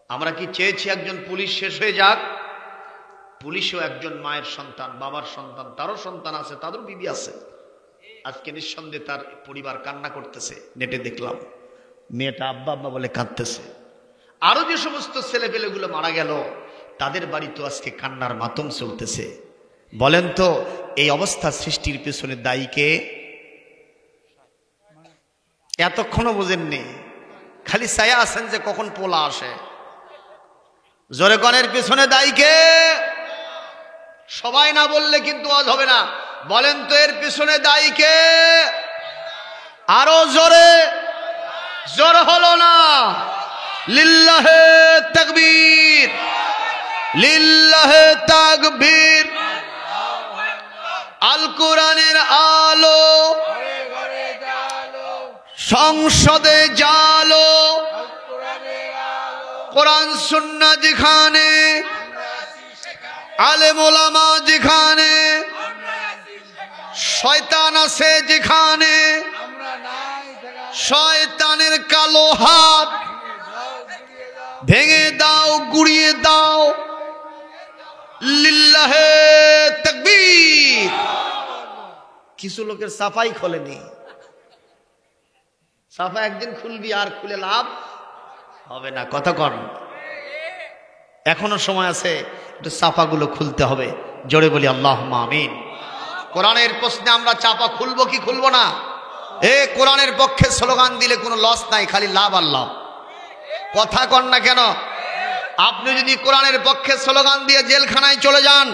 আমরা কি চেয়েছি একজন পুলিশ শেষ হয়ে যাক? পুলিশও একজন মায়ের সন্তান, বাবার সন্তান, তারও সন্তান আছে, তাদেরও বিবি আছে। আজকে নিঃসন্দেহে তার পরিবার কান্না করতেছে, নেটে দেখলাম মেয়েটা আব্বা আব্বা বলে কাঁদতেছে। আরো যে সমস্ত ছেলেপেলেগুলো মারা গেল তাদের বাড়িতে আজকে কান্নার মাতম চলতেছে। বলেন তো এই অবস্থা সৃষ্টির পেছনে দায়ী কে? এতক্ষণও বোঝেননি, খালি ছায়া আছেন যে কখন পোলা আসে। জোরে কনের পেছনে দায়ী কে? সবাই না বললে কিন্তু আজ হবে না। বলেন তো এর পেছনে দায়ী কে? আরো জোরে, জোর হলো না। লিল্লাহে তাকবীর, লিল্লাহে তাকবীর। আল কোরআনের আলো সংসদে জালো, কোরআন সুন্নাহ যেখানে, আলেম ওলামা যেখানে, শয়তান আছে যেখানে, শয়তানের কালো হাত ভেঙে দাও, গুড়িয়ে দাও। লিল্লাহে তাকবীর। কিছু লোকের সাফাই খোলেনি। সাফা একদিন খুলবি, আর খুলে লাভ হবে না। কথা কন, এখনো সময় আছে, একটু সাফাগুলো খুলতে হবে। জোরে বলি আল্লাহুম্মা আমিন। কোরআনের প্রশ্নে আমরা চাপা খুলবো কি খুলবো না? কোরআনের পক্ষে স্লোগান দিলে কোনো লস নাই, খালি লাভ আর লাভ। কথা কন না কেন? আপনি যদি কোরআনের পক্ষে স্লোগান দিয়ে জেলখানায় চলে যান,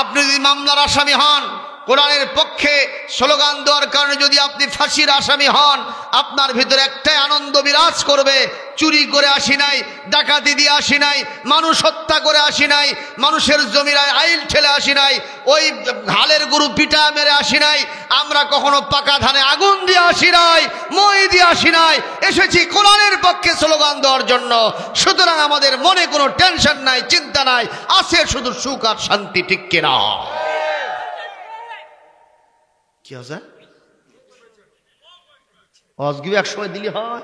আপনি যদি মামলার আসামি হন, কোরআনের পক্ষে স্লোগান দেওয়ার কারণে যদি আপনি ফাঁসির আসামি হন, আপনার ভিতরে একটাই আনন্দ বিরাজ করবে, চুরি করে আসি নাই, ডাকাতি দিয়ে আসি নাই, মানুষ হত্যা করে আসি নাই, মানুষের জমিরায় আইল ঠেলে আসি নাই, ওই হালের গরু পিটা মেরে আসি নাই, আমরা কখনো পাকা ধানে আগুন দিয়ে আসি নাই, মই দিয়ে আসি নাই, এসেছি কোরআনের পক্ষে স্লোগান দেওয়ার জন্য। সুতরাং আমাদের মনে কোনো টেনশন নাই, চিন্তা নাই, আছে শুধু সুখ আর শান্তি। ঠিক কিনা? কি আছে অজগিব এক সময় দিলি হয়।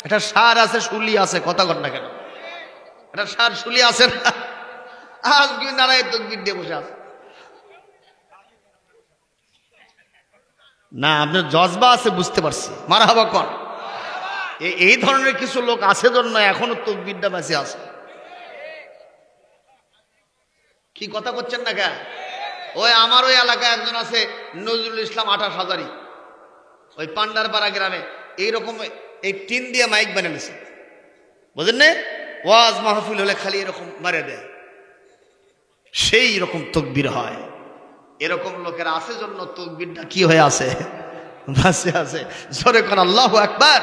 এটা সার আছে, শুলি আছে। কথা কর না কেন? এটা সার শুলি আছে না? আজগিব নারায় তকবীর দিয়ে বসে আছে না। আপনার জজবা আছে, বুঝতে পারছি। মারহাবা কর। এই ধরনের কিছু লোক আছে জন্য এখনো তকবীরটা বেঁচে আছে। কি কথা করছেন না কেন? ওই আমার ওই এলাকায় একজন আছে, নজরুল ইসলাম 28 হাজারি, ওই পান্ডারপাড়া গ্রামে এইরকম এই টিন দিয়ে মাইক বানিয়ে নিছে, বুঝলেন না? ওয়াজ মাহফিল হলে খালি এরকম মারে দেয়, সেই রকম তকবীর হয়। এরকম লোকের আছে জন্য তকবীরটা কি হয়ে আছে? বাঁচে আছে। জোরে কোন আল্লাহু আকবার।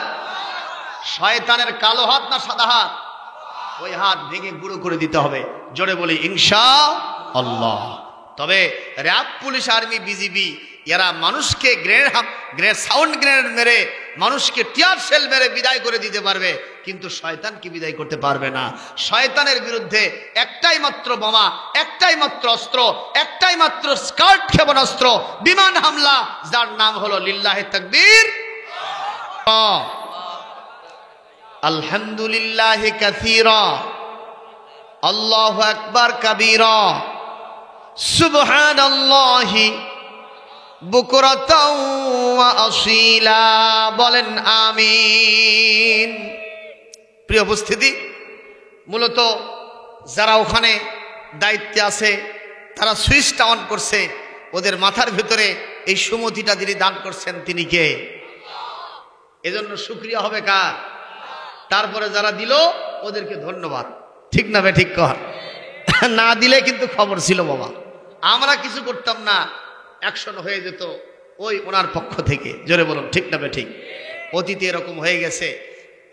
শয়তানের কালো হাত না সাদা হাত? ওই হাত ভেঙে গুঁড়ো করে দিতে হবে। জোরে বলি ইনশাআল্লাহ। তবে র্যাব, পুলিশ, আর্মি, বিজিবি এরা মানুষকে সাউন্ড গ্রেনেড মেরে, মানুষকে টিয়ার সেল মেরে বিদায় করে দিতে পারবে, কিন্তু শয়তানকে বিদায় করতে পারবে না। শয়তানের বিরুদ্ধে একটাই মাত্র বোমা, একটাই মাত্র অস্ত্র, একটাই মাত্র স্কার্ট ক্ষেপণাস্ত্র, বিমান হামলা, যার নাম হলো লিল্লাহে তাকবীর, আলহামদুলিল্লাহি কাসীরা, আল্লাহু আকবার কাবীরা, সুবহানাল্লাহি বুকরাতাও ওয়া আসীলা। বলেন আমিন। প্রিয় উপস্থিতি, মূলত যারা ওখানে দায়িত্বে আছে তারা সুইচটা অন করছে, ওদের মাথার ভিতরে এই সুমতিটা যিনি দান করছেন তিনি কে? এজন্য শুকরিয়া হবে কার? তারপরে যারা দিল ওদেরকে ধন্যবাদ। ঠিক না বে ঠিক কর? না দিলে কিন্তু খবর ছিল বাবা, আমরা কিছু করতাম না, অ্যাকশন হয়ে যেত ওই ওনার পক্ষ থেকে। জোরে বলুন ঠিক না বে ঠিক? অতীতে এরকম হয়ে গেছে।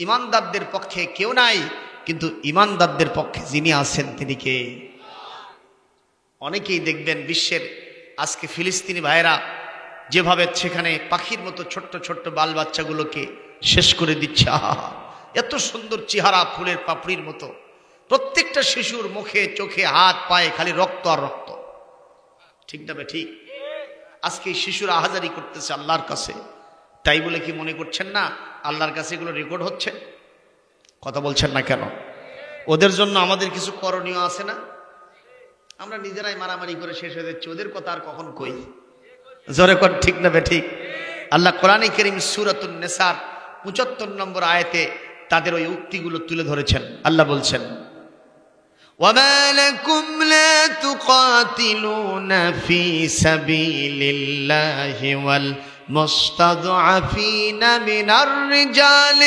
ইমানদারদের পক্ষে কেউ নাই, কিন্তু ইমানদারদের পক্ষে যিনি আছেন তিনি কে? অনেকেই দেখবেন বিশ্বের আজকে ফিলিস্তিনি ভাইয়েরা যেভাবে সেখানে পাখির মতো ছোট্ট ছোট্ট বাল বাচ্চাগুলোকে শেষ করে দিচ্ছে। আহা, এত সুন্দর চেহারা, ফুলের পাপড়ির মতো। প্রত্যেকটা শিশুর মুখে, চোখে, হাত, পায়ে খালি রক্ত আর রক্ত। ঠিক না বে ঠিক? আজকে শিশুরা আহাজারি করতেছে আল্লাহর কাছে। তাই বলে কি মনে করছেন না আল্লাহর কাছে এগুলো রেকর্ড হচ্ছে? কথা বলছেন না কেন? ওদের জন্য আমাদের কিছু করণীয় আছে না? আমরা নিজেরাই মারামারি করে শেষ হয়ে যাচ্ছি, ওদের কথা আর কখন কই? জোরে কর ঠিক না বেঠিক? আল্লাহ কোরআনে কারীম সূরাতুন নিসার ৭৫ নম্বর আয়াতে তাদের ওই উক্তিগুলো তুলে ধরেছেন। আল্লাহ বলছেন, وَمَا لَكُمْ لَا تُقَاتِلُونَ فِي سَبِيلِ اللَّهِ وَالْمُسْتَضْعَفِينَ مِنَ الرِّجَالِ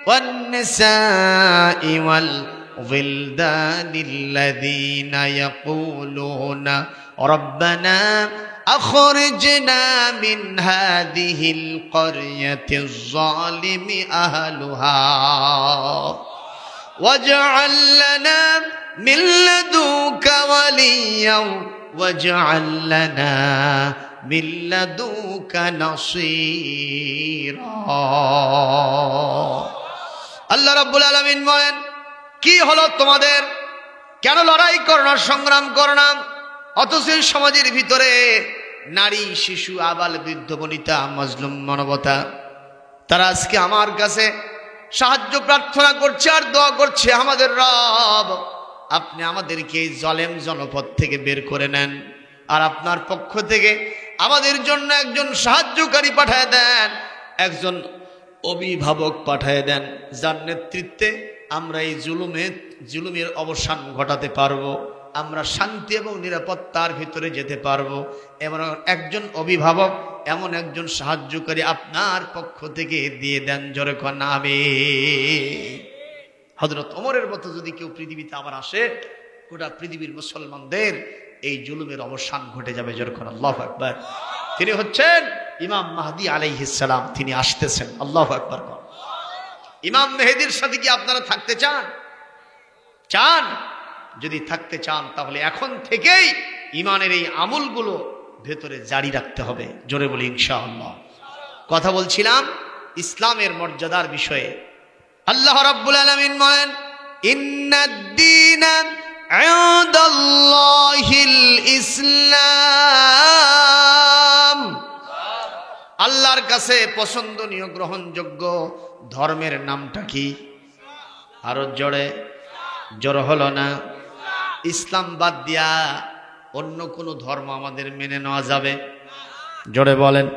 وَالنِّسَاءِ وَالْوِلْدَانِ الَّذِينَ يَقُولُونَ رَبَّنَا أخرجنا من هذه القرية الظالم أهلها واجعل لنا من لدنك وليا واجعل لنا من لدنك نصيرا আল্লাহ রাব্বুল আলামিন বলেন, কি হলো তোমাদের? কেন লড়াই করো না, সংগ্রাম করো না? অথচ সমাজের ভিতরে নারী, শিশু, আবাল, বৃদ্ধ, বনিতা, মাজলুম মানবতা, তারা আজকে আমার কাছে সাহায্য প্রার্থনা করছে আর দোয়া করছে, আমাদের রব আপনি আমাদেরকে এই জালেম জনপদ থেকে বের করে নেন, আর আপনার পক্ষ থেকে আমাদের জন্য একজন সাহায্যকারী পাঠায় দেন, একজন অভিভাবক পাঠায় দেন, যার নেতৃত্বে আমরা এই জুলুমের অবসান ঘটাতে পারবো, আমরা শান্তি এবং নিরাপত্তার ভিতরে যেতে পারবো। এমন একজন অভিভাবক, এমন একজন সাহায্যকারী আপনার পক্ষ থেকে দিয়ে দেন। জোরে কোন আমিন। হযরত ওমরের মতো যদি কেউ পৃথিবীতে আবার আসে, গোটা পৃথিবীর মুসলমানদের এই জুলুমের অবসান ঘটে যাবে। জোরে কোন আল্লাহু আকবার। তিনি হচ্ছেন ইমাম মাহদী আলাইহিস সালাম, তিনি আসতেছেন। আল্লাহু আকবার। ইমাম মেহেদীর সাথে কি আপনারা থাকতে চান? যদি থাকতে চান তাহলে এখন থেকেই ইমানের এই আমলগুলো ভেতরে জারি রাখতে হবে। জোরে বলি ইনশাআল্লাহ। কথা বলছিলাম ইসলামের মর্যাদার বিষয়ে। আল্লাহ রাব্বুল আলামিন বলেন, ইন্নাদ-দীনা ইনদাল্লাহিল ইসলাম। আল্লাহর কাছে পছন্দনীয়, গ্রহণযোগ্য ধর্মের নামটা কি? আরো জোরে হলো না? ইসলাম বাদ দিয়া অন্য কোন ধর্ম আমাদের মেনে নেওয়া যাবে? জোরে বলেন।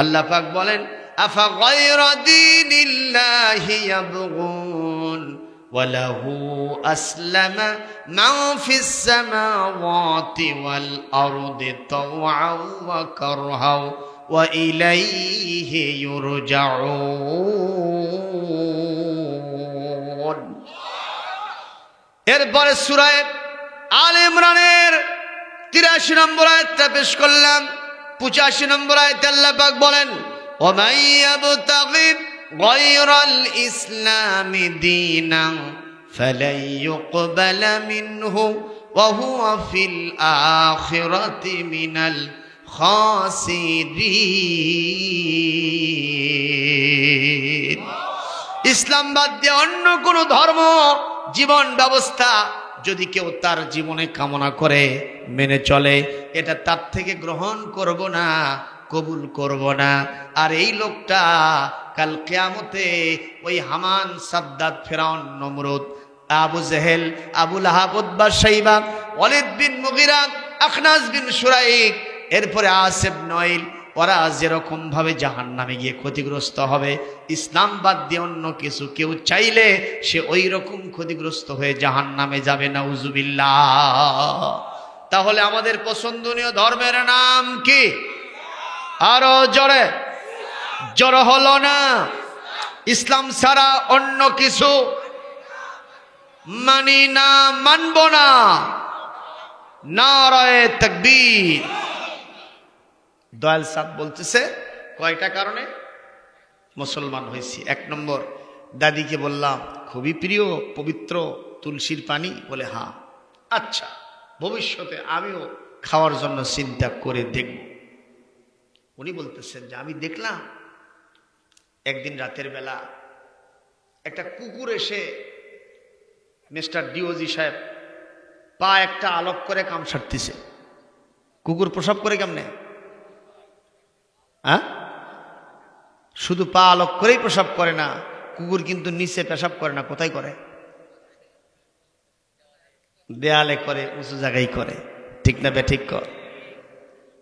আল্লাহ পাক বলেন, আফা গায়রা দীনিল্লাহি ইয়াবগুন ওয়া লাহু আসলামা মান ফিস সামাওয়াতি ওয়াল আরদি তাওআন ওয়া কারহাও ওয়া ইলাইহি ইউরজাউন। এরপরে সূরা আলে ইমরানের ৮৩ নম্বর আয়াতটা পেশ করলাম। ৮৫ নম্বর আয়াতে আল্লাহ পাক বলেন, ওয়া মান ইয়াবতাগি গায়রাল ইসলামি দীনান ফালান ইউকবালা মিনহু ওয়া হুয়া ফিল আখিরাতি মিনাল খাসিরিন। ইসলাম বাদ দিয়ে অন্য কোন ধর্ম, জীবন ব্যবস্থা যদি কেউ তার জীবনে কামনা করে, মেনে চলে, এটা তার থেকে গ্রহণ করব না, কবুল করব না। আর এই লোকটা কাল কিয়ামতে ওই হামান, সাদ্দাত, ফেরাউন, নমরুদ, আবু জেহেল, আবু লাহাব, উতবা, শাইবা, ওয়ালিদ বিন মুগিরা, আখনাস বিন শুরাইক, এরপরে আসিব নইল, ওরা যেরকম ভাবে জাহান্নামে গিয়ে ক্ষতিগ্রস্ত হবে, ইসলাম বাদ দিয়ে অন্য কিছু কেউ চাইলে সে ওই রকম ক্ষতিগ্রস্ত হয়ে জাহান্নামে যাবে। নাউজুবিল্লাহ। তাহলে আমাদের পছন্দনীয় ধর্মের নাম কি? আরো জোরে হলো না? ইসলাম ছাড়া অন্য কিছু মানি না, মানব না। নারায়ে তাকবীর। দয়াল সাহেব বলতেছে কয়টা কারণে মুসলমান হয়েছি। ১ নম্বর, দাদিকে বললাম খুবই প্রিয় পবিত্র তুলসীর পানি, বলে হ্যাঁ, আচ্ছা ভবিষ্যতে আমিও খাওয়ার জন্য চিন্তা করে দেখব। উনি বলতেছেন যে আমি দেখলাম একদিন রাতের বেলা একটা কুকুর এসে মিস্টার ডিওজি সাহেব পা একটা আলোক করে কাম সারতেছে। কুকুর প্রসব করে কেমনে? হ্যাঁ, শুধু পা আলোক করেই প্রসব করে না, কুকুর কিন্তু নিচে পেশাব করে না, কোথায় করে? দেয়ালে করে, উঁচু জায়গায় করে, ঠিক না বে ঠিক কর?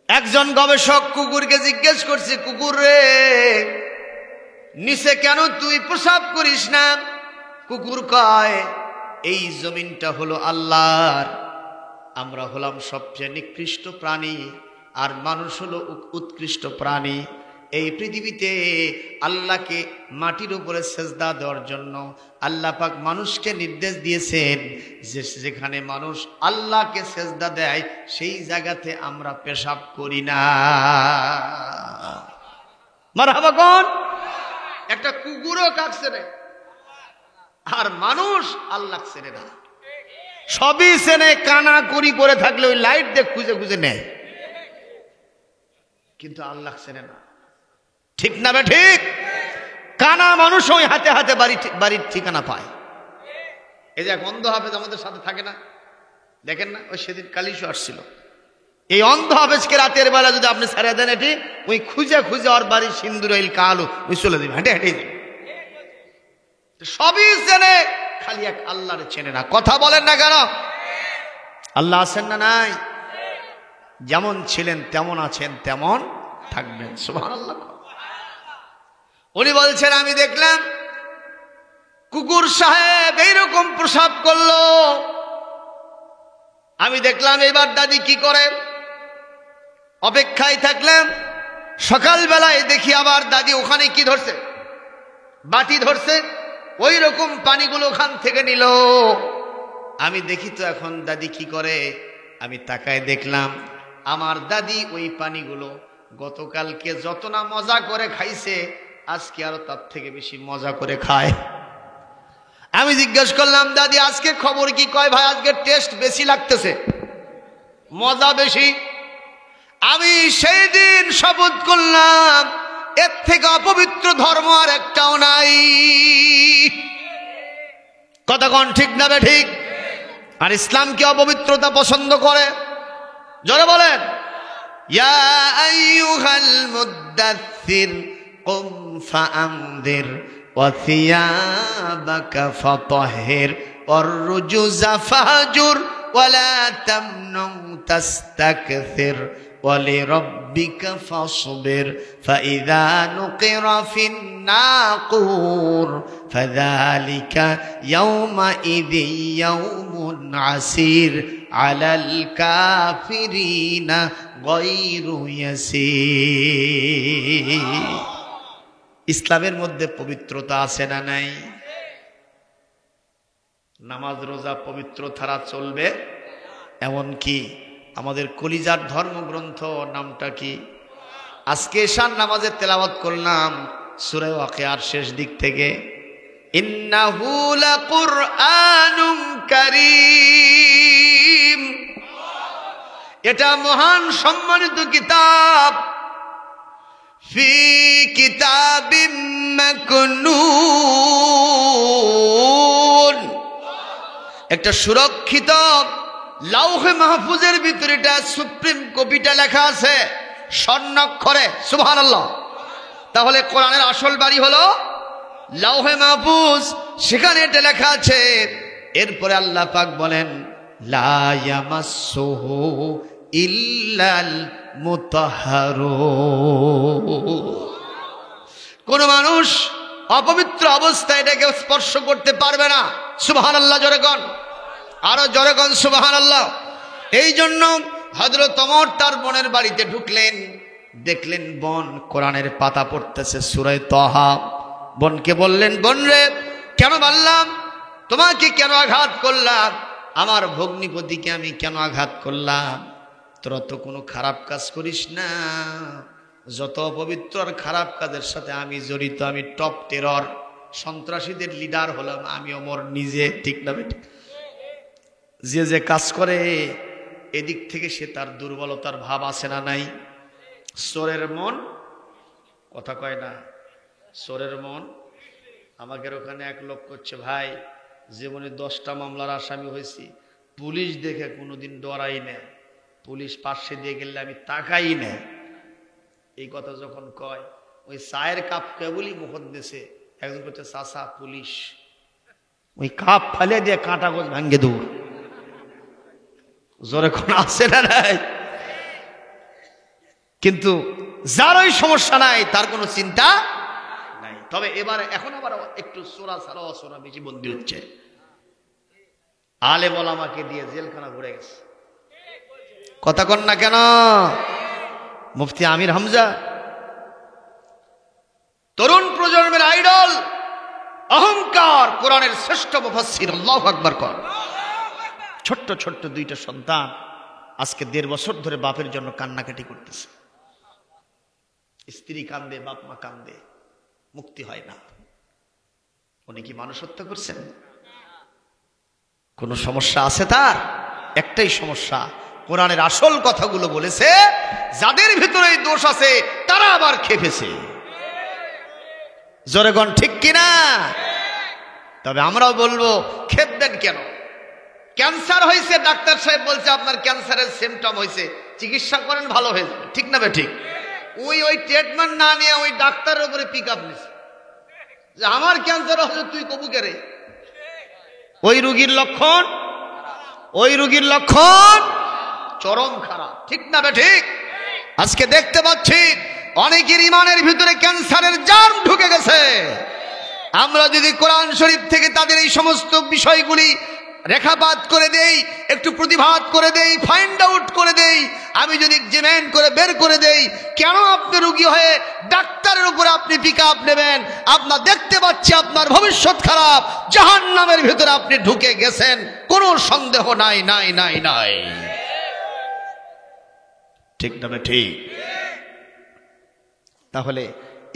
একজন গবেষক কুকুরকে জিজ্ঞেস করছে, কুকুর রে, নিচে কেন তুই পেশাব করিস না? কুকুর কয়, এই জমিনটা হলো আল্লাহর, আমরা হলাম সবচেয়ে নিকৃষ্ট প্রাণী, আর মানুষ হলো উৎকৃষ্ট প্রাণী। এই পৃথিবীতে আল্লাহকে মাটির উপরে সেজদা দেওয়ার জন্য আল্লাহ পাক মানুষকে নির্দেশ দিয়েছেন যে যেখানে মানুষ আল্লাহকে সেজদা দেয় সেই জায়গাতে আমরা পেশাব করি না। মারহাবা কোন? একটা কুকুরও কাক চেনে, আর মানুষ আল্লাহ চেনে না। সবই চেনে, কানা করি করে থাকলে ওই লাইট দিয়ে খুঁজে খুঁজে নেয়, কিন্তু আল্লাহ চেনে না, ঠিক না বে ঠিক? কানা মানুষ ওই হাতে হাতে বাড়ির ঠিকানা পায়। এই যে এক অন্ধ হাফেজ আমাদের সাথে থাকে না, দেখেন না, ওই সেদিন কালিশও আসছিল। এই অন্ধ হাফেজকে রাতের বেলা যদি আপনি ছেড়ে দেন, এটি ওই খুঁজে খুঁজে ওর বাড়ির সিন্দুর এল কালো ওই চলে দেবে, হেঁটে হেঁটে যাবে। সবই চেনে, খালি এক আল্লাহরে চেনে না। কথা বলেন না কেন? আল্লাহ আছেন না নাই? যেমন ছিলেন তেমন আছেন, তেমন থাকবেন। সুবহানাল্লাহ। উনি বলছেন, আমি দেখলাম কুকুর সাহেব এইরকম প্রসাব করলো, আমি দেখলাম এবার দাদি কি করে। অপেক্ষায় থাকলাম, সকালবেলায় দেখি আবার দাদি ওখানে কি ধরছে, বাটি ধরছে, ওই রকম পানিগুলো ওখান থেকে নিল। আমি দেখি তো এখন দাদি কি করে। আমি তাকায় দেখলাম আমার দাদি ওই পানিগুলো গতকালকে যত না মজা করে খাইছে, আজকে আরো তার থেকে বেশি মজা করে খায়। আমি জিজ্ঞেস করলাম, দাদি আজকে খবর কি? কয়, ভাই আজকে টেস্ট বেশি লাগতেছে, মজা বেশি। আমি সেই দিন শপথ করলাম, এর থেকে অপবিত্র ধর্ম আর একটাও নাই। কথা কোন ঠিক না বে ঠিক? আর ইসলাম কি অপবিত্রতা পছন্দ করে? জোরে বলেন। ইয়া আইয়ুহাল মুদ্দাথির কুম ফাআনদির ওয়া থিয়াবাকা ফাতাহহির ওয়ার রুজুজা ফাহজুর ওয়া লা তামনুন তাস্তাকথির ওয়া লিরাব্বিকা ফাসবির ফাইযা নুকিরা ফিন নাকুর ফাযালিকা ইয়াওমাইযিন ইয়াওমুন আসির আলাল কাফিরিনা গায়রু ইয়াসির। ইসলামের মধ্যে পবিত্রতা আছে না নাই? নামাজ রোজা পবিত্র ছাড়া চলবে? এমনকি আমাদের কলিজার ধর্মগ্রন্থ নামটা কি? আজকে ঈশার নামাজে তেলাওয়াত করলাম সূরা ওয়াকিয়ার শেষ দিক থেকে, ইন্নাহু লাকুরআনুম কারীম। এটা মহান সম্মানিত কিতাব, ফি কিতাবিম মাকনুন, একটা সুরক্ষিত লাউহে মাহফুজের ভিতরে এটা সুপ্রিম কপিটা লেখা আছে স্বর্ণাক্ষরে। সুবহানাল্লাহ। তাহলে কোরআনের আসল বাড়ি হলো লাউহে মাহফুজ, সেখানে এটা লেখা আছে। এরপরে আল্লাহ পাক বলেন, লা ইয়ামাসসুহু ইল্লাল মুতাহহারুন। কোন মানুষ অপবিত্র অবস্থায় এটাকে স্পর্শ করতে পারবে না। সুবহানাল্লাহ জোরে কোন, আরো জোরে কোন সুবহানাল্লাহ। এই জন্য হযরত ওমর তার বোনের বাড়িতে ঢুকলেন, দেখলেন বোন কোরআনের পাতা পড়তেছে সূরা তাহা। বোনকে বললেন, বোন রে, কেন বললাম তোমাকে, কেন আঘাত করলাম, আমার ভগ্নিপতিকে আমি কেন আঘাত করলাম? তোরা তো কোনো খারাপ কাজ করিস না, যত অপবিত্র আর খারাপ কাজের সাথে আমি জড়িত। আমি টপ টেরর সন্ত্রাসীদের লিডার হলাম আমি ওমর নিজে, ঠিক না বেঠিক? যে যে কাজ করে এদিক থেকে সে তার দুর্বলতার ভাব আছে না নাই? চোরের মন, কথা কয় না, চোরের মন। আমাদের ওখানে এক লোক করছে, ভাই জীবনে 10টা মামলার আসামি হয়েছি, পুলিশ দেখে কোনোদিন ডরাই না, পুলিশ পাশে দিয়ে গেলে আমি তাকাই না। এই কথা যখন কয়, ওই চায়ের কাপ কেবলই মুখত দিছে, একজন করছে চাচা পুলিশ, ওই কাপ ফালিয়ে দিয়ে কাঁটা গোছ ভাঙ্গে দূর। জোরে কোন আছে না নাই? কিন্তু যার ওই সমস্যা নাই তার কোনো চিন্তা নাই। তবে এবার এখন আবার একটু চোরা ছাড়া অচোরা বেশি বন্দী হচ্ছে। আলেম ওলামাকে দিয়ে জেলখানা ঘুরে গেছে। কথা কন না কেন? মুফতি আমির হামজা তরুণ প্রজন্মের আইডল, অহংকার, কোরআনের শ্রেষ্ঠ মুফাসসির, আল্লাহু আকবার কর। ছোট্ট ছোট্ট দুইটা সন্তান আজকে 1.5 বছর ধরে বাপের জন্য কান্নাকাটি করতেছে। স্ত্রী কান্দে, বাপ মা কান্দে, মুক্তি হয় না। উনি কি মানুষ হত্যা করছেন? কোন সমস্যা আছে তার? একটাই সমস্যা, কোরআনের আসল কথাগুলো বলেছে, যাদের ভিতরে দোষ আছে তারা আবার খেপেছে। জোরেগণ ঠিক কিনা? তবে আমরাও বলবো, খেপবেন কেন? ক্যান্সার হয়েছে, ডাক্তার সাহেব বলছে আপনার ক্যান্সারের সিমটম হয়েছে, চিকিৎসা করেন ভালো হয়ে যাবে, ঠিক না বে ঠিক? ওই ট্রিটমেন্ট না নিয়ে ওই ডাক্তারের উপরে পিক আপ নিছে যে আমার ক্যান্সার হয়েছে, তুই কবু কে রে? ওই রোগীর লক্ষণ চরম খারাপ, ঠিক না বে ঠিক? আজকে দেখতে পাচ্ছি অনেকের ইমানের ভিতরে ক্যান্সারের জার্ম ঢুকে গেছে। আমরা যদি কোরআন শরীফ থেকে তাদের এই সমস্ত বিষয়গুলি রেখাপাত করে দেই, একটু প্রতিবাদ করে দেই, ফাইন্ড আউট করে দেই, আমি যদি এক্সামিন করে বের করে দেই, কেন আপনি রোগী হয়ে ডাক্তারের উপরে আপনি পিক আপ নেবেন? আপনার দেখতে পাচ্ছি আপনার ভবিষ্যৎ খারাপ, জাহান্নামের ভিতরে আপনি ঢুকে গেছেন, কোনো সন্দেহ নাই নাই নাই নাই, ঠিক না ঠিক? তাহলে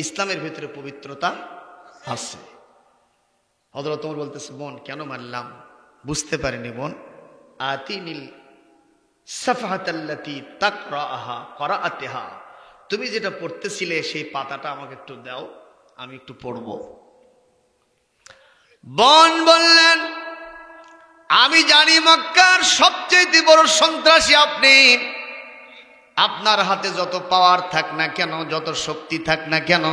ইসলামের ভিতরে পবিত্রতা আছে। হযরত ওমর বলতেছে, বোন কেন মারলাম? বুঝতে পারিনি বোন। আতিনিল সাফহাতাল্লাতী তাকরাআহা ক্রাআতিহা, তুমি যেটা পড়তেছিলে সেই পাতাটা আমাকে একটু দাও, আমি একটু পড়ব। বোন বললেন, আমি জানি মক্কার সবচেয়ে বড় সন্ত্রাসী আপনি। আপনার হাতে যত পাওয়ার থাক না কেন, যত শক্তি থাক না কেন,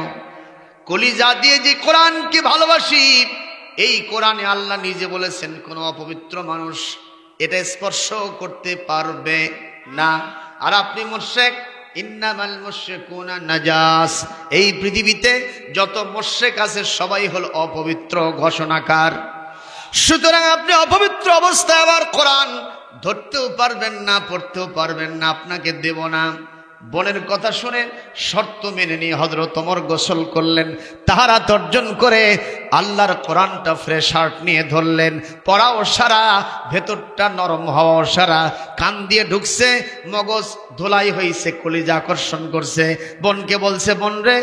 কলিজা দিয়ে যে কোরআনকে ভালোবাসি, এই কোরআনে আল্লাহ নিজে বলেছেন কোন অপবিত্র মানুষ এটা স্পর্শ করতে পারবে না। আর আপনি মুশরিক, ইন্নামাল মুশরিকুনা নাজাস, এই পৃথিবীতে যত মুশরিক আছে সবাই হলো অপবিত্র ঘোষণাকার। সুতরাং আপনি অপবিত্র অবস্থায় আবার কোরআন ধরতেও পারবেন না, পড়তেও পারবেন না, আপনাকে দেব না। বোনের কথা শুনে শর্ত মেনে নিয়ে হযরত ওমর গোসল করলেন, তাহারাত অর্জন করে আল্লাহর কোরআনটা ফ্রেশ হার্ট নিয়ে ধরলেন। পড়াও সারা, ভেতরটা নরম হওয়াও সারা, কান দিয়ে ঢুকছে, মগজ ধোলাই হয়েছে, কলিজা আকর্ষণ করছে। বোনকে বলছে, বোন রে,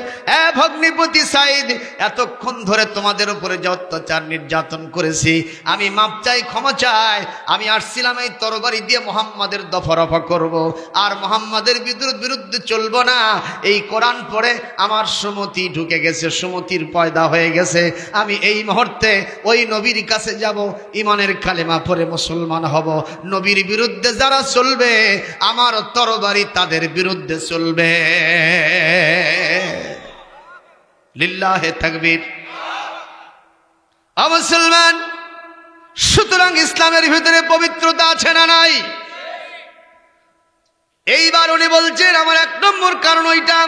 ভগ্নিপতি সাইদ, এতক্ষণ ধরে তোমাদের উপরে যে অত্যাচার নির্যাতন করেছি, আমি মাপ চাই, ক্ষমা চাই। আমি আসছিলাম এই তরবারি দিয়ে মুহাম্মাদের দফা করব, আর মুহাম্মাদের বিরুদ্ধে চলবো না। এই কোরআন পড়ে আমার সুমতি ঢুকে গেছে, সুমতির পয়দা হয়ে গেছে। আমি এই মুহূর্তে ওই নবীর কাছে যাব, ইমানের কালেমা পড়ে মুসলমান হব। নবীর বিরুদ্ধে যারা চলবে, আমার তরবারি তাদের বিরুদ্ধে চলবে। লিল্লাহে তাকবীর। মুসলমান, সুতরাং ইসলামের ভিতরে পবিত্রতা আছে না নাই? এইবার উনি বলছেন, আমার 1 নম্বর কারণ ওইটা,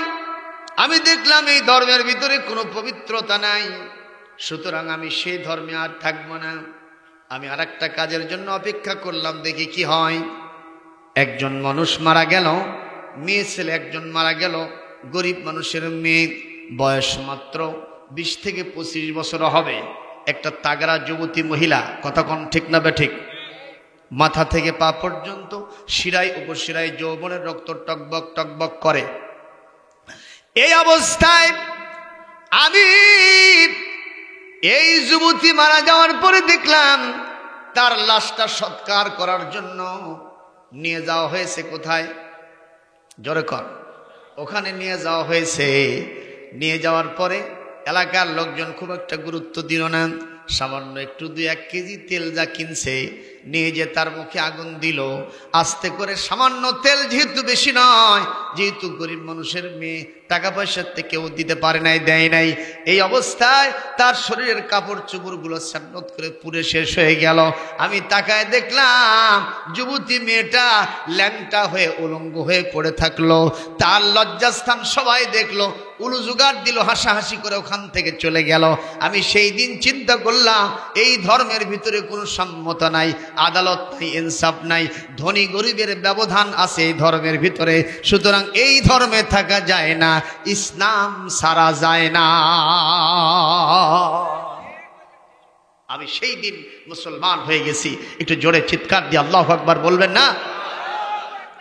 আমি দেখলাম এই ধর্মের ভিতরে কোনো পবিত্রতা নাই, সুতরাং আমি সেই ধর্মে আর থাকবো না। আমি আর একটা কাজের জন্য অপেক্ষা করলাম, দেখি কি হয়। একজন মানুষ মারা গেল, মেয়ে ছেলে একজন মারা গেল, গরিব মানুষের মেয়ে, বয়স মাত্র 20 থেকে 25 বছর হবে, একটা তাগড়া যুবতী মহিলা। কথা কোন ঠিক না বে ঠিক? মাথা থেকে পা পর্যন্ত শিরায় উপশিরায় যৌবনের রক্ত টকবক টকবক করে। এই অবস্থায় আমি এই যুবতী মারা যাওয়ার পরে দেখলাম তার লাশটা সৎকার করার জন্য নিয়ে যাওয়া হয়েছে। কোথায়? জোরে কর। ওখানে নিয়ে যাওয়া হয়েছে। নিয়ে যাওয়ার পরে এলাকার লোকজন খুব একটা গুরুত্ব দিল না, সামান্য একটু 2-1 কেজি তেল যা কিনছে নিয়ে যে তার মুখে আগুন দিল, আস্তে করে সামান্য তেল, যেহেতু বেশি নয়, যেহেতু গরিব মানুষের মেয়ে, টাকা পয়সার থেকে কেউ দিতে পারে নাই, দেয় নাই, এই অবস্থায় তার শরীরের কাপড় চোপড়গুলো সান্নত করে পুড়ে শেষ হয়ে গেল। আমি তাকায় দেখলাম যুবতী মেয়েটা ল্যাংটা হয়ে উলঙ্গ হয়ে পড়ে থাকলো। তার লজ্জাস্থান সবাই দেখলো, উলু জুগাড় দিল, হাসাহাসি করে ওখান থেকে চলে গেল। আমি সেই দিন চিন্তা করলাম, এই ধর্মের ভিতরে কোনো সম্মতা নাই, আদালত নাই, ইনসাফ নাই, ধনী গরিবের ব্যবধান আছে এই ধর্মের ভিতরে। সুতরাং এই ধর্মে থাকা যায় না, ইসলাম সারা যায় না। আমি সেই দিন মুসলমান হয়ে গেছি। একটু জোরে চিৎকার দিয়ে আল্লাহু আকবার বলবেন না?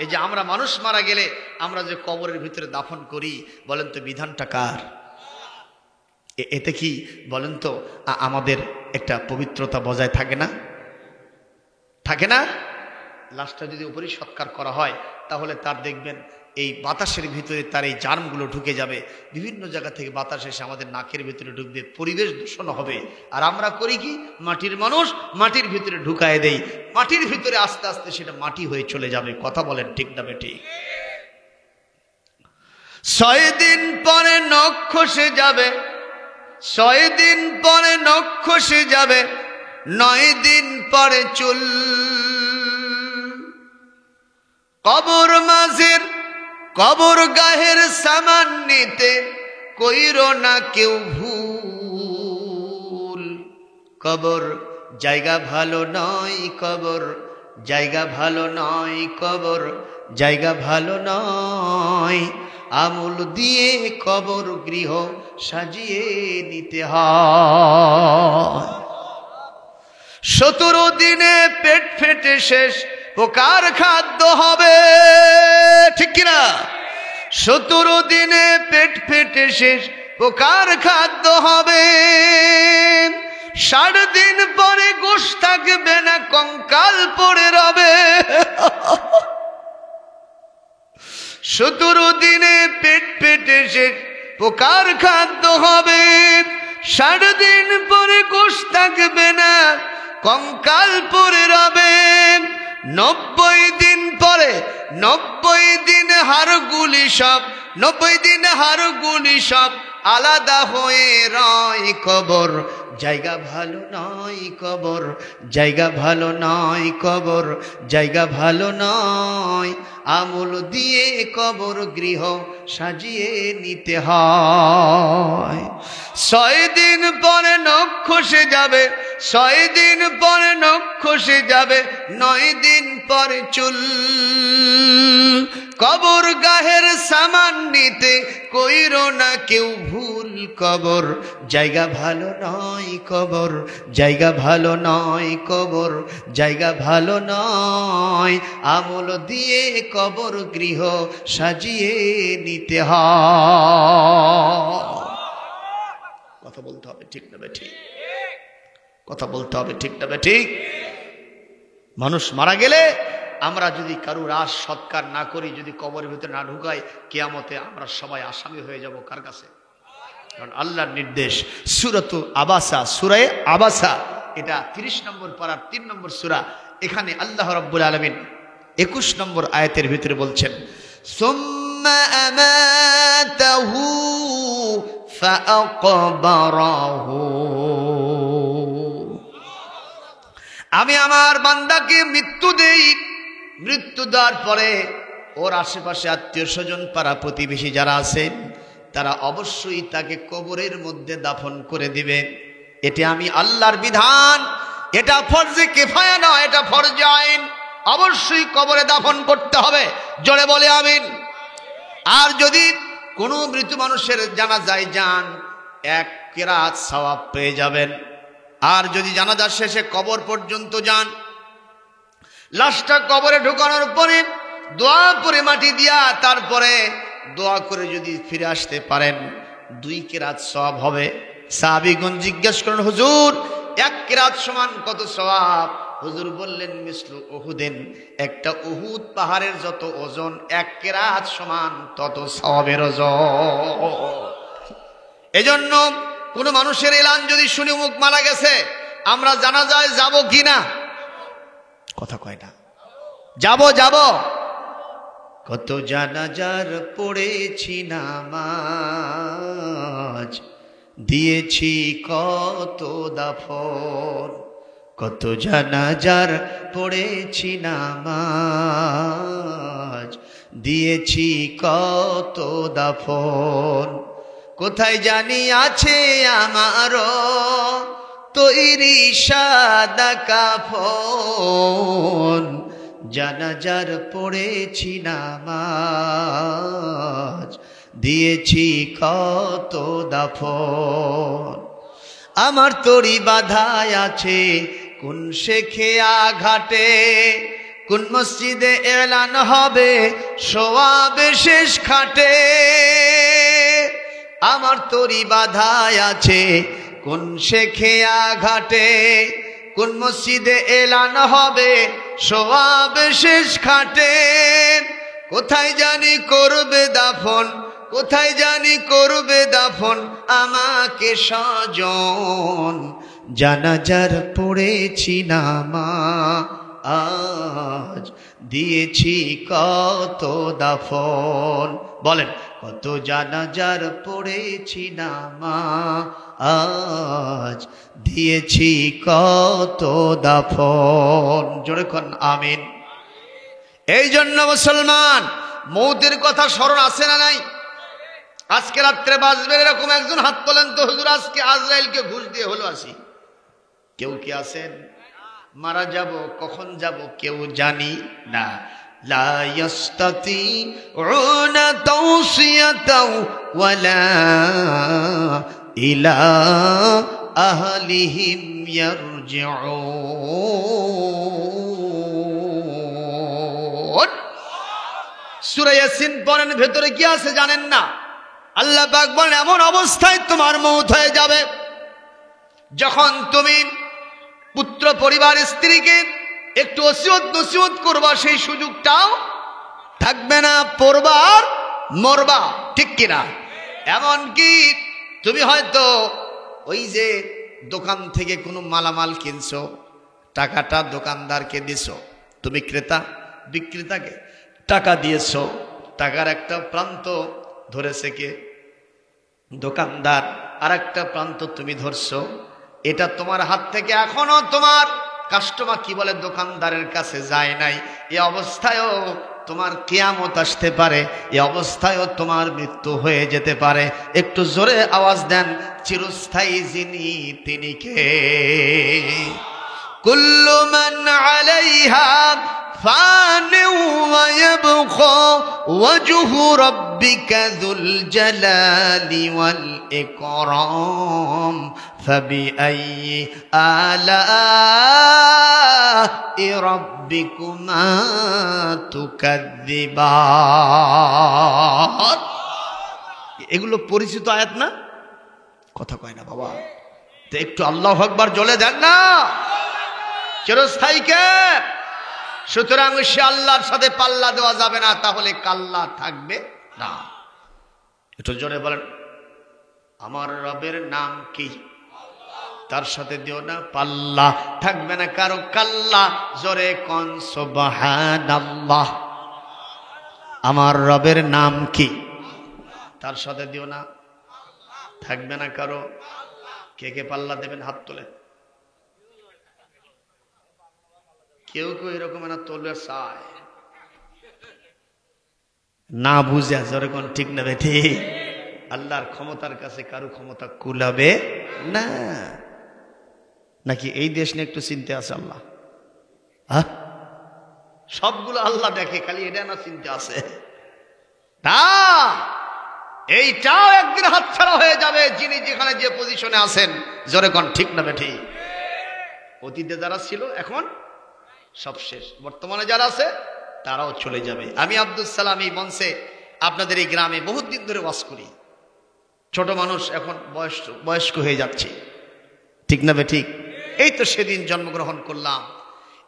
এই যে আমরা মানুষ মারা গেলে আমরা যে কবরের ভিতরে দাফন করি, বলেন তো বিধানটা কার? এতে কি বলেন তো আমাদের একটা পবিত্রতা বজায় থাকে না? থাকে না? লাশটা যদি উপরে সৎকার করা হয়, তাহলে তার দেখবেন এই বাতাসের ভিতরে তার এই জার্মগুলো ঢুকে যাবে, বিভিন্ন জায়গা থেকে বাতাস এসে আমাদের নাকের ভিতরে ঢুকবে, পরিবেশ দূষণ হবে। আর আমরা করি কি, মাটির মানুষ, মাটির ভিতরে ঢুকায় দেই, মাটির ভিতরে আস্তে আস্তে সেটা মাটি হয়ে চলে যাবে। কথা বলেন ঠিক না বেঠিক? 6 দিন পরে নখ খসে যাবে, 6 দিন পরে নখ খসে যাবে, 9 দিন পরে চুল। কবর মাঝের কবর গাহের সামান নিতে কইরো না কেউ ভুল। কবর জায়গা ভালো নয়, কবর জায়গা ভালো নয়, কবর জায়গা ভালো নয়। আমল দিয়ে কবর গৃহ সাজিয়ে নিতে হয়। 17 দিনে পেট ফেটে শেষ, পোকার খাদ্য হবে, ঠিক কিনা? 17 দিনে পেট ফেটে শেষ, পোকার খাদ্য হবে। 60 দিন পরে গোশ থাকবে না, কঙ্কাল পড়ে রবে। 17 দিনে পেট ফেটে শেষ, পোকার খাদ্য হবে। 60 দিন পরে গোশ থাকবে না, কঙ্কাল পড়ে রবে। 90 দিন পরে, 90 দিন হাড়গুলি সব, 90 দিন হাড়গুলি সব আলাদা হয়ে রয়। কবর জায়গা ভালো নয়, কবর জায়গা ভালো নয়, কবর জায়গা ভালো নয়। আমল দিয়ে কবর গৃহ সাজিয়ে নিতে হয়। 6 দিন পরে নখ খসে যাবে, 6 দিন পরে নখ খসে যাবে, 9 দিন পরে চুল। কবর গাহের সামান নিতে কইরো না কেউ ভুল। কবর জায়গা ভালো নয়, কবর জায়গা ভালো নয়, কবর জায়গা ভালো নয়। আমল দিয়ে কবর গৃহ সাজিয়ে নিতে হয়। কথা বলতে হবে ঠিক না বেঠিক? কথা বলতে হবে ঠিক না বেঠিক? মানুষ মারা গেলে আমরা যদি কারুর আশ সৎকার না করি, যদি কবরের ভিতরে না ঢুকাই, কিয়ামতে আমরা সবাই আসামি হয়ে যাব কার কাছে? কারণ আল্লাহর নির্দেশ। সূরাতুল আবাসা, সূরা আবাসা, এটা 30 নম্বর পারার 3 নম্বর সূরা। এখানে আল্লাহ রাব্বুল আলামিন 21 নম্বর আয়াতের ভিতরে বলছেন, সুম্মা আমাতাহু ফাআকবারাহু। আমি আমার বান্দাকে মৃত্যু দেই, মৃত্যু দেওয়ার পরে ওর আশেপাশে আত্মীয় স্বজন, পাড়া প্রতিবেশী যারা আছেন, তারা অবশ্যই তাকে কবরের মধ্যে দাফন করে দিবে। এটি আমি আল্লাহর বিধান, এটা ফরজে কিফায়া নয়, এটা ফরজে আইন। অবশ্যই কবরে দাফন করতে হবে। জোরে বলে আমিন। আর যদি কোনো মৃত মানুষের জানাজায় যান, 1 কিরাত সওয়াব পেয়ে যাবেন। আর যদি জানাজার শেষে কবর পর্যন্ত যান, লাশটা কবরে ঢোকানোর পরে দোয়া করে মাটি দিয়া, তারপরে দোয়া করে যদি ফিরে আসতে পারেন, 2 কিরাত সওয়াব হবে। সাহাবীগণ জিজ্ঞেস করেন, হুজুর 1 কিরাত সমান কত সওয়াব? হুজুর বললেন, মিসলু উহুদিন, একটা উহুদ পাহাড়ের যত ওজন, 1 কিরাত সমান তত সওয়াবের ওজন। এজন্য কোন মানুষের এলান যদি শুনে মুখ মারা গেছে, আমরা জানাজায় যাব কিনা? কথা কয় না। যাব যাব, কত জানাজার পড়েছি নামাজ, দিয়েছি কত দাফন। কত জানাজার পড়েছি নামাজ, দিয়েছি কত দাফন। কোথায় জানি আছে আমারও তৈরি সাদা কাফন, জানাজার পড়েছি নামাজ, দিয়েছি কত দাফন। আমার তরি বাধায় আছে কোন শেখেয়া ঘাটে, কোন মসজিদে এলান হবে সোয়াবে শেষ খাটে। আমার তরি বাধায় আছে কোন শেখেয়া ঘাটে, কোন মসজিদে এলান হবে সোয়াবে শেষ খাটে। কোথায় জানি করবে দাফন, কোথায় জানি করবে দাফন আমাকে স্বজন, জানাজার পড়েছি নামাজ, দিয়েছি কত দাফন। বলেন, কত জানাজার পড়েছি নামাজ, দিয়েছি কত দাফন। জোরে কোন আমিন। এই জন্য মুসলমান, মৌতের কথা স্মরণ আছে না নাই? আজকে রাত্রে বাজবে এরকম একজন হাত তোলেন তো, হুজুর আজকে আজরাইলকে ঘুষ দিয়ে হলো আসি। কেউ কি আছেন? মারা যাব, কখন যাব কেউ জানি না। লা ইস্তাতিউনা তাওসিয়াতাও ওয়ালা ইলা আহলিহিম ইয়ারজিউন। সূরা ইয়াসিন পড়েন, ভেতরে কি আছে জানেন না? আল্লাহ পাক বলেন, এমন অবস্থায় তোমার মওত হয়ে যাবে যখন তুমি পুত্র পরিবার স্ত্রীকে একটু ওসিয়ত নসিহত করবা, সেই সুযোগটাও থাকবে না। পড়বার মরবা, ঠিক কিনা? এমন কি তুমি হয়তো ওই যে দোকান থেকে কোনো মালামাল কিনছো, টাকাটা দোকানদারকে দিছো, তুমি ক্রেতা বিক্রেতাকে টাকা দিয়েছো, টাকার একটা প্রান্ত ধরেছে কে? দোকানদার। আর একটা প্রান্ত তুমি ধরছো, এটা তোমার হাত থেকে এখনো তোমার কাস্টমার কি বলে দোকানদারের কাছে যায় নাই। এই অবস্থায়ও তোমার কিয়ামত আসতে পারে, এই অবস্থায়ও তোমার মৃত্যু হয়ে যেতে পারে। একটু জোরে আওয়াজ দেন, চিরস্থায়ী যিনি তিনি কে? কুল্লু মান আলাইহা ফান ওয়া ইয়াবকা ওয়াজহু রাব্বিকা যুল জালালি ওয়াল ইকরাম ফাবিআইয়ি আলাই রাব্বিকুমা তুকাযযিবান। এগুলো পরিচিত আয়াত না? কথা কয় না বাবা। তো একটু আল্লাহু আকবার জ্বলে দেন না। চিরস্থায়ী কে? সুতরাং সে আল্লাহর সাথে পাল্লা দেওয়া যাবে না, তাহলে কাল্লা থাকবে না। একটু জোরে বলেন, আমার রবের নাম কি? তার সাথে দিও না পাল্লা, থাকবে না কারো কাল্লা। জোরে কোন সুবহানাল্লাহ। আমার রবের নাম কি? তার সাথে দিও না, থাকবে না কারো। কে কে পাল্লা দেবেন হাত তোলে। কেউ কেউ এরকম না তোলে চায় না বুঝে। জোরে কোন ঠিক না বেঠি? আল্লাহর ক্ষমতার কাছে কারো ক্ষমতা কুলাবে না। নাকি এই দেশ নিয়ে একটু চিন্তা আছে আল্লাহ? সবগুলো আল্লাহ দেখে, খালি এটা না চিন্তা আছে না। এইটাও একদিন হাতছাড়া হয়ে যাবে, যিনি যেখানে যে পজিশনে আছেন। জোরে কোন ঠিক না বেঠি? অতীতে যারা ছিল এখন সব শেষ, বর্তমানে যারা আছে তারাও চলে যাবে। আমি আব্দুল সালাম এই মঞ্চে আপনাদের এই গ্রামে বহুত দিন ধরে ওয়াজ করি। ছোট মানুষ এখন বয়স্ক হয়ে যাচ্ছে, ঠিক না বেঠিক? এই তো সেদিন জন্মগ্রহণ করলাম,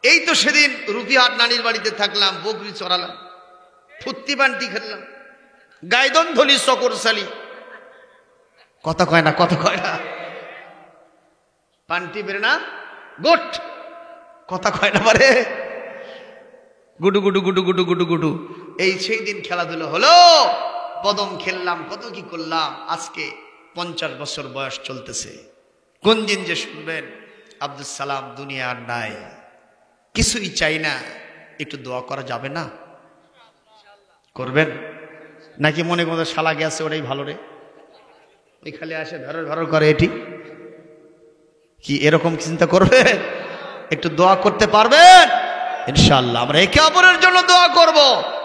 এই তো সেদিন রুপিহাট নানির বাড়িতে থাকলাম, বকরি চড়ালাম, ফুত্তি বান্টি খেললাম, গাইদন ধলি চকর সালি। কথা কয় না, কথা কয় না। পান্টি বেরে না গোট, কথা কয় না পারে। গুডু গুডু গুডু গুডু গুডু গুডু। এই সেই দিন খেলাধুলো হলো, কদম খেললাম, কত কি করলাম। আজকে 50 বছর বয়স চলতেছে। কোন দিন যে শুনবেন আব্দুল সালাম দুনিয়া আর নাই, কিছুই চাই না, একটু দোয়া করা যাবে না? করবেন নাকি মনে মনে শালা গেছে ওটাই ভালো রে, ওই খালি আসে ধরর ধরর করে, এটি কি এরকম চিন্তা করবে? একটু দোয়া করতে পারবেন? ইনশাআল্লাহ আমরা একে অপরের জন্য দোয়া করব,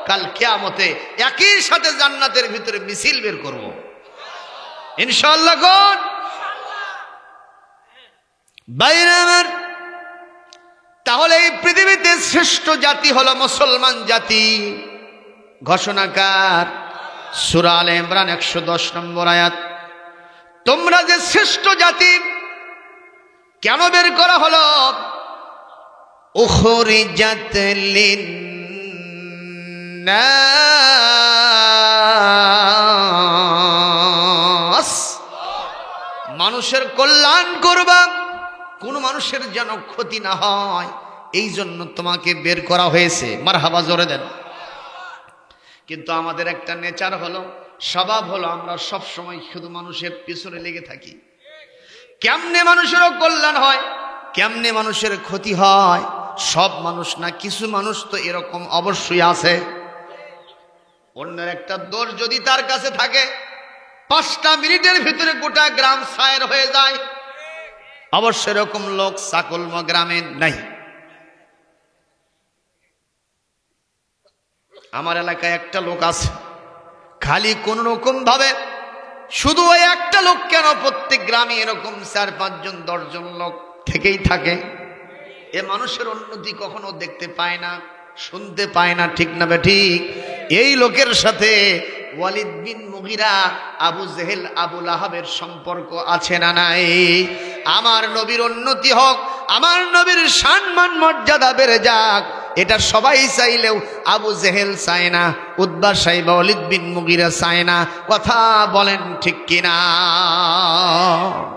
কাল কিয়ামতে একই সাথে জান্নাতের ভিতরে মিছিল বের করব ইনশাআল্লাহ। কোন বাইরে আমার, তাহলে এই পৃথিবীতে শ্রেষ্ঠ জাতি হলো মুসলমান জাতি। ঘোষণাকার সূরা আলে ইমরান 110 নম্বর আয়াত। তোমরা যে শ্রেষ্ঠ জাতি কেন বের করা হলো? উখরিজাত লিন্নাস, মানুষের কল্যাণ করবা, কোন মানুষের যেন ক্ষতি না হয়, এই জন্য তোমাকে বের করা হয়েছে। মারহাবা জোরে দেন। কিন্তু আমাদের একটা নেচার হলো, স্বভাব হলো, আমরা সব সময় শুধু মানুষের পিছনে লেগে থাকি। কেমনে মানুষেরও কল্যাণ হয়, কেমনে মানুষের ক্ষতি হয়। সব মানুষ না, কিছু মানুষ তো এরকম অবশ্যই আছে। অন্যের একটা দোষ যদি তার কাছে থাকে, 5টা মিনিটের ভিতরে গোটা গ্রাম ছায়ের হয়ে যায়। অবশ্য এরকম লোক চাকলমা গ্রামে নাই। আমার এলাকায় একটা লোক আছে, খালি কোন রকম ভাবে, শুধু ওই একটা লোক কেন, প্রত্যেক গ্রামে এরকম 4-5 জন 10 জন লোক থেকেই থাকে। এ মানুষের উন্নতি কখনো দেখতে পায় না, শুনতে পায় না, ঠিক না ঠিক? এই লোকের সাথে ওয়ালিদ বিন মুগিরা, আবু জেহেল, আবু লাহাবের সম্পর্ক আছে না নাই? আমার নবীর উন্নতি হোক, আমার নবীর সম্মান মর্যাদা বেড়ে যাক, এটা সবাই চাইলেও আবু জেহেল চায় না, উতবা সাইবা, ওয়ালিদ বিন মুগিরা চায় না। কথা বলেন ঠিক কিনা?